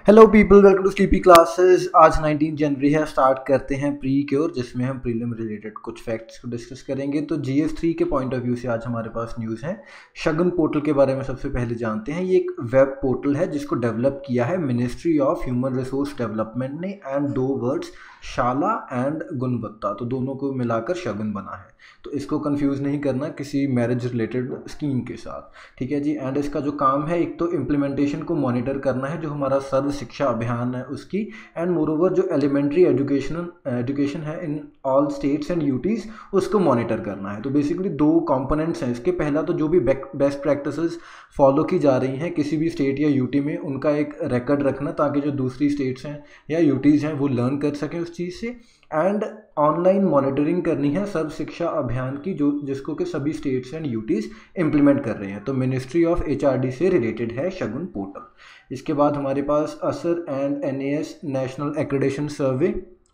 Hello people, welcome to sleepy classes. आज 19 जनवरी है। Start करते हैं प्री क्योर, जिसमें हम प्रीलिम रिलेटेड कुछ फैक्ट्स को डिस्कस करेंगे। तो GS3 के पॉइंट ऑफ व्यू से आज हमारे पास न्यूज़ है। शगुन पोर्टल के बारे में सबसे पहले जानते हैं। ये एक वेब पोर्टल है जिसको डेवलप किया है ministry of human resource development ने, एंड दो वर्ड्स शाला एंड गुणवत्ता, तो दोनों को मिलाकर शगुन बना है। तो इसको कंफ्यूज नहीं करना किसी मैरिज रिलेटेड स्कीम के साथ, ठीक है जी। एंड इसका जो काम है, एक तो इम्प्लीमेंटेशन को मॉनिटर करना है, जो हमारा सर्व शिक्षा अभियान है उसकी, एंड मोरोवर जो एलिमेंट्री एजुकेशन है in all states and UTs, उसको मॉनिटर करना है। तो बेसिकली दो कंपोनेंट्स हैं इसके। पहला तो जो भी बेस्ट प्रैक्टिसेस फॉलो की जा रही हैं किसी भी स्टेट या यूटी में, उनका एक रिकॉर्ड रखना, ताकि जो दूसरी स्टेट्स हैं या यूटीज़ हैं वो लर्न कर सकें उस चीज़ से। एंड ऑनलाइन मॉनिटरिंग करनी है सर्व शिक्षा अभियान की, जो जिसको कि सभी स्टेट्स एंड यूटीज़ इम्प्लीमेंट कर रहे हैं। तो मिनिस्ट्री ऑफ HRD से रिलेटेड है शगुन पोर्टल। इसके बाद हमारे पास असर and NAS national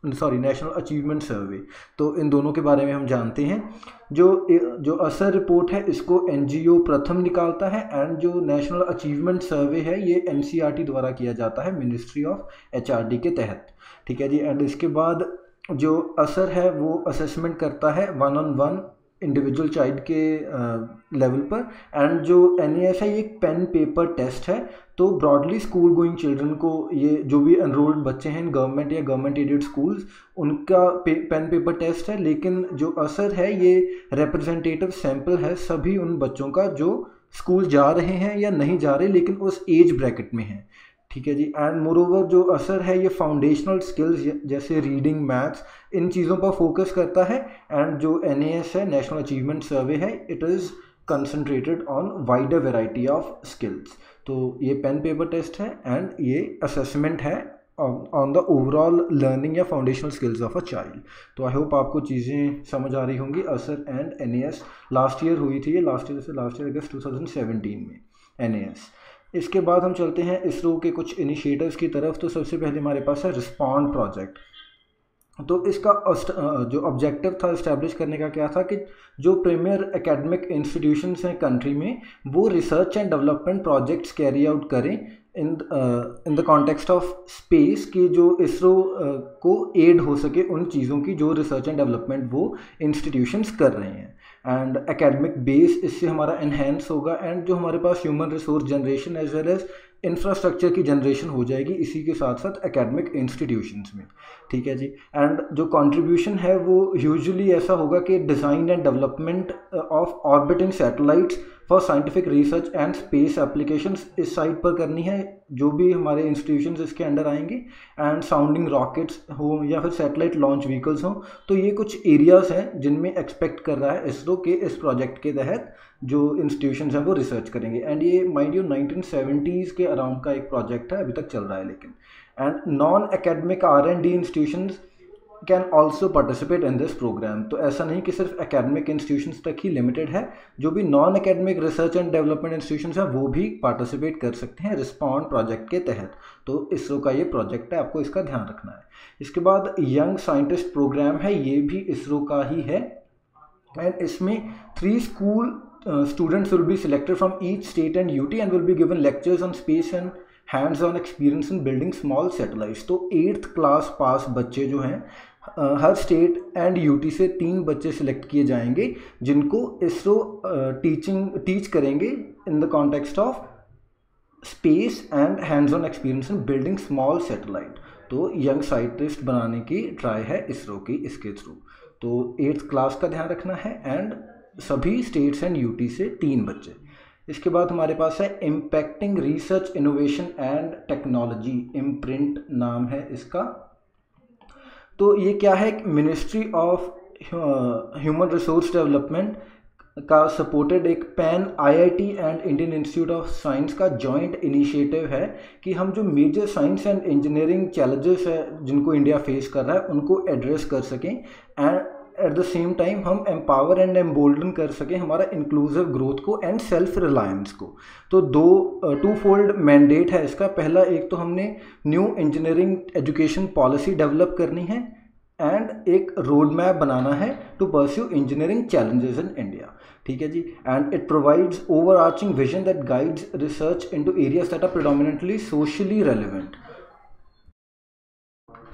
national achievement सर्वे। तो इन दोनों के बारे में हम जानते हैं। जो असर रिपोर्ट है इसको NGO प्रथम निकालता है, एंड जो नेशनल अचीवमेंट सर्वे है ये NCERT द्वारा किया जाता है मिनिस्ट्री ऑफ HRD के तहत, ठीक है जी। एंड इसके बाद जो असर है वो असेसमेंट करता है 1-on-1 इंडिविजुअल चाइल्ड के लेवल पर। एंड जो NAS है ये एक पेन पेपर टेस्ट है। तो ब्रॉडली स्कूल गोइंग चिल्ड्रन को, ये जो भी एनरोल्ड बच्चे हैं इन गवर्नमेंट या गवर्नमेंट एडेड स्कूल्स, उनका पेन पेपर टेस्ट है। लेकिन जो असर है ये रिप्रेजेंटेटिव सैंपल है सभी उन बच्चों का जो स्कूल जा रहे हैं या नहीं जा रहे लेकिन उस एज ब्रैकेट में हैं, ठीक है जी। एंड मोरोवर जो असर है ये फाउंडेशनल स्किल्स जैसे रीडिंग, मैथ्स, इन चीज़ों पर फोकस करता है। एंड जो NAS है नेशनल अचीवमेंट सर्वे है, it is concentrated on wider variety of skills. तो ये पेन पेपर टेस्ट है एंड ये असेसमेंट है ऑन द ओवरऑल लर्निंग या foundational skills of a child. तो आई होप आपको चीज़ें समझ आ रही होंगी। असर एंड NAS लास्ट ईयर हुई थी, ये लास्ट ईयर अगस्त 2017 में NAS। इसके बाद हम चलते हैं इसरो के कुछ इनिशिएटिव्स की तरफ। तो सबसे पहले हमारे पास है रिस्पॉन्ड प्रोजेक्ट। तो इसका जो ऑब्जेक्टिव था इस्टेब्लिश करने का क्या था कि जो प्रीमियर एकेडमिक इंस्टीट्यूशंस हैं कंट्री में, वो research and development projects carry out करें in the context of space, की जो इसरो को एड हो सके उन चीज़ों की जो रिसर्च एंड डेवलपमेंट वो इंस्टीट्यूशंस कर रहे हैं। एंड एकेडमिक बेस इससे हमारा एनहेंस होगा, एंड जो हमारे पास human resource generation as well as infrastructure की जनरेशन हो जाएगी इसी के साथ साथ एकेडमिक इंस्टीट्यूशंस में, ठीक है जी। एंड जो कंट्रीब्यूशन है वो यूजुअली ऐसा होगा कि design and development of orbiting satellites for scientific research and space applications इस साइट पर करनी है, जो भी हमारे इंस्टीट्यूशंस इसके अंडर आएंगे। एंड साउंडिंग रॉकेट्स हो या फिर सैटेलाइट लॉन्च व्हीकल्स हों, तो ये कुछ एरियाज़ हैं जिनमें एक्सपेक्ट कर रहा है इसरो के इस प्रोजेक्ट के तहत जो इंस्टीट्यूशंस हैं वो रिसर्च करेंगे। एंड ये माइंड यू 1970s के अराउंड का एक प्रोजेक्ट है, अभी तक चल रहा है लेकिन। And non academic R&D institutions can also participate in this programme. तो ऐसा नहीं कि सिर्फ एकेडमिक इंस्टीट्यूशंस तक ही लिमिटेड है, जो भी non academic research and development institutions हैं वो भी पार्टिसिपेट कर सकते हैं रिस्पॉन्ड प्रोजेक्ट के तहत। तो इसरो का ये प्रोजेक्ट है, आपको इसका ध्यान रखना है। इसके बाद यंग साइंटिस्ट प्रोग्राम है, ये भी इसरो का ही है। एंड इसमें 3 school students will be selected from each state and UT and will be given lectures on space and hands-on experience in building small satellites। तो 8th क्लास पास बच्चे जो हैं हर स्टेट एंड UT से 3 बच्चे select किए जाएंगे, जिनको ISRO teach करेंगे इन the context of space and hands on experience in building small satellite. तो यंग साइंटिस्ट बनाने की ट्राई है इसरो की इसके थ्रू। तो 8th क्लास का ध्यान रखना है एंड सभी स्टेट्स एंड UT से 3 बच्चे। इसके बाद हमारे पास है impacting research innovation and technology, imprint नाम है इसका। तो ये क्या है, ministry of human resource development का सपोर्टेड एक pan IIT and Indian institute of science का जॉइंट इनिशिएटिव है कि हम जो major science and engineering challenges है जिनको इंडिया फेस कर रहा है उनको एड्रेस कर सकें, and at the same time हम एम्पावर एंड एम्बोल्डन कर सकें हमारा इंक्लूसिव ग्रोथ को एंड सेल्फ रिलायंस को। तो 2 फोल्ड मैंडेट है इसका। पहला, एक तो हमने new engineering education policy develop करनी है एंड एक रोड मैप बनाना है to pursue engineering challenges in India, ठीक है जी। And it provides overarching vision that guides research into areas that are predominantly socially relevant.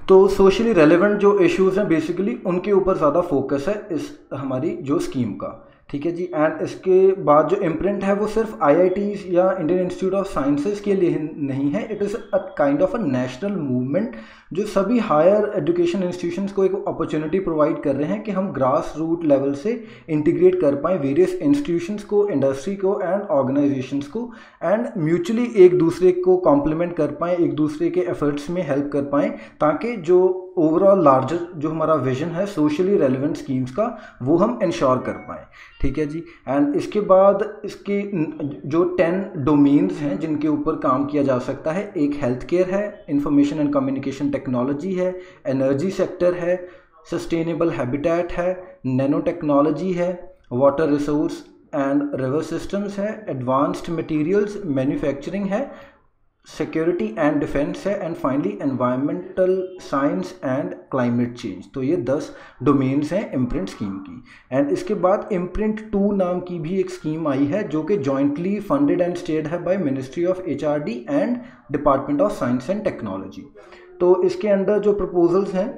तो सोशली रेलेवेंट जो इश्यूज़ हैं बेसिकली उनके ऊपर ज़्यादा फोकस है इस हमारी जो स्कीम का, ठीक है जी। एंड इसके बाद जो इम्प्रिंट है वो सिर्फ आईआईटीज़ या इंडियन इंस्टीट्यूट ऑफ साइंसेज के लिए नहीं है, it is a kind of a national movement जो सभी हायर एजुकेशन इंस्टीट्यूशंस को एक अपॉर्चुनिटी प्रोवाइड कर रहे हैं कि हम ग्रास रूट लेवल से इंटीग्रेट कर पाएँ वेरियस इंस्टीट्यूशंस को, इंडस्ट्री को एंड ऑर्गेनाइजेशंस को, एंड म्यूचुअली एक दूसरे को कॉम्प्लीमेंट कर पाएँ, एक दूसरे के एफर्ट्स में हेल्प कर पाएँ, ताकि जो ओवरऑल लार्जर जो हमारा विजन है सोशली रेलेवेंट स्कीम्स का वो हम इंश्योर कर पाएँ, ठीक है जी। एंड इसके बाद इसके जो 10 डोमेन्स हैं जिनके ऊपर काम किया जा सकता है, एक हेल्थ केयर है, इंफॉर्मेशन एंड कम्युनिकेशन टेक्नोलॉजी है, एनर्जी सेक्टर है, सस्टेनेबल हैबिटेट है, नैनो टेक्नोलॉजी है, water resource and river systems है, एडवांस्ड मटेरियल्स मैन्युफैक्चरिंग है, सिक्योरिटी एंड डिफेंस है, and finally environmental science and climate change. तो ये 10 डोमेन्स हैं इम्प्रिंट स्कीम की। एंड इसके बाद इम्प्रिंट 2 नाम की भी एक स्कीम आई है जो कि जॉइंटली फंडेड एंड स्टेड है by ministry of HRD and department of science and technology. तो इसके अंडर जो प्रपोजल्स हैं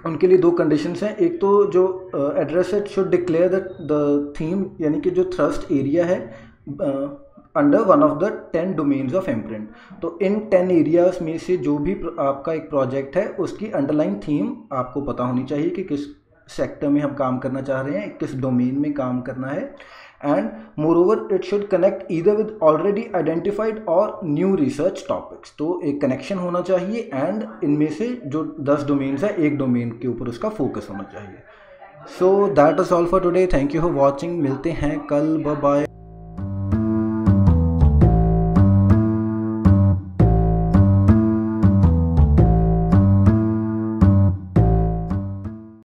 उनके लिए 2 कंडीशंस हैं। एक तो जो address it should declare the theme, यानी कि जो थ्रस्ट एरिया है under one of the 10 domains of imprint. तो इन 10 एरियाज में से जो भी आपका एक प्रोजेक्ट है उसकी अंडरलाइन थीम आपको पता होनी चाहिए कि किस सेक्टर में हम काम करना चाह रहे हैं, किस डोमेन में काम करना है। And moreover it should connect either with already identified और न्यू रिसर्च टॉपिक्स। तो एक कनेक्शन होना चाहिए एंड इनमें से जो 10 डोमेन्स है एक डोमेन के ऊपर उसका फोकस होना चाहिए। So that is all for today, thank you for watching, मिलते हैं कल, बाय बाय।